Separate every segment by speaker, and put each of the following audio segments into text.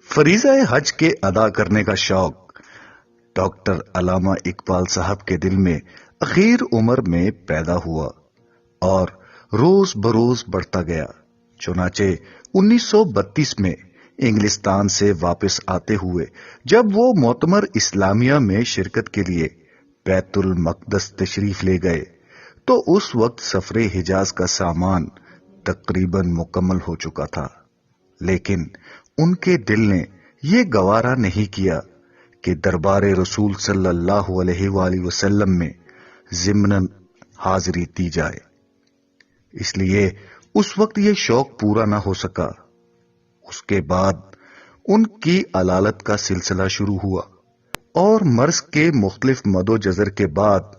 Speaker 1: فریضہ حج کے ادا کرنے کا شوق ڈاکٹر علامہ اقبال صاحب کے دل میں اخیر عمر میں پیدا ہوا اور روز بروز بڑھتا گیا۔ چنانچہ 1932 میں انگلستان سے واپس آتے ہوئے جب وہ مؤتمر اسلامیہ میں شرکت کے لیے بیت المقدس تشریف لے گئے تو اس وقت سفر حجاز کا سامان تقریباً مکمل ہو چکا تھا، لیکن ان کے دل نے یہ گوارا نہیں کیا کہ دربار رسول صلی اللہ علیہ وآلہ وسلم میں ضمناً حاضری دی جائے۔ اس لیے اس وقت یہ شوق پورا نہ ہو سکا۔ اس کے بعد ان کی علالت کا سلسلہ شروع ہوا اور مرض کے مختلف مد و جزر کے بعد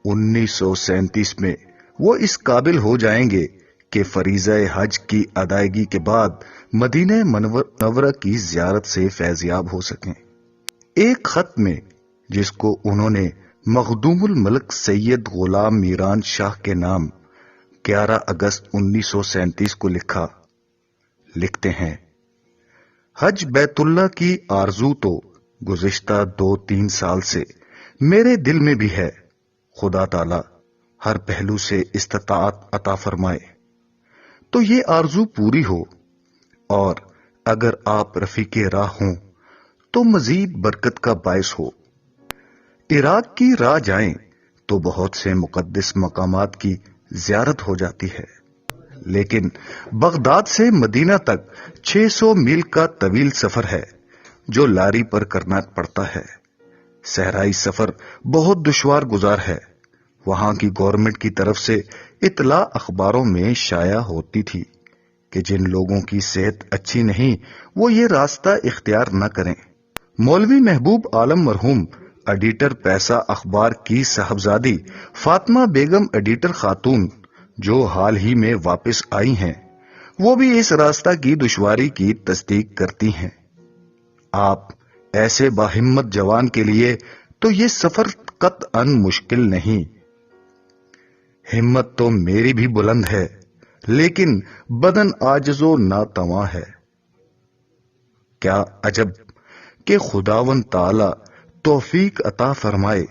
Speaker 1: 1937 میں وہ اس قابل ہو جائیں گے کہ فریضہ حج کی ادائیگی کے بعد مدینہ منورہ کی زیارت سے فیضیاب ہو سکیں۔ ایک خط میں جس کو انہوں نے مخدوم الملک سید غلام میران شاہ کے نام 11 اگست 1937 کو لکھتے ہیں، حج بیت اللہ کی آرزو تو گزشتہ 2-3 سال سے میرے دل میں بھی ہے۔ خدا تعالی ہر پہلو سے استطاعت عطا فرمائے تو یہ آرزو پوری ہو، اور اگر آپ رفیق راہ ہوں تو مزید برکت کا باعث ہو۔ عراق کی راہ جائیں تو بہت سے مقدس مقامات کی زیارت ہو جاتی ہے، لیکن بغداد سے مدینہ تک 600 میل کا طویل سفر ہے جو لاری پر کرنا پڑتا ہے۔ صحرائی سفر بہت دشوار گزار ہے۔ وہاں کی گورنمنٹ کی طرف سے اطلاع اخباروں میں شائع ہوتی تھی کہ جن لوگوں کی صحت اچھی نہیں وہ یہ راستہ اختیار نہ کریں۔ مولوی محبوب عالم مرحوم ایڈیٹر پیسہ اخبار کی صاحبزادی فاطمہ بیگم ایڈیٹر خاتون جو حال ہی میں واپس آئی ہیں، وہ بھی اس راستہ کی دشواری کی تصدیق کرتی ہیں۔ آپ ایسے باہمت جوان کے لیے تو یہ سفر قطعاً مشکل نہیں۔ ہمت تو میری بھی بلند ہے، لیکن بدن عاجز و ناتواں ہے۔ کیا عجب کہ خداوند تعالی توفیق عطا فرمائے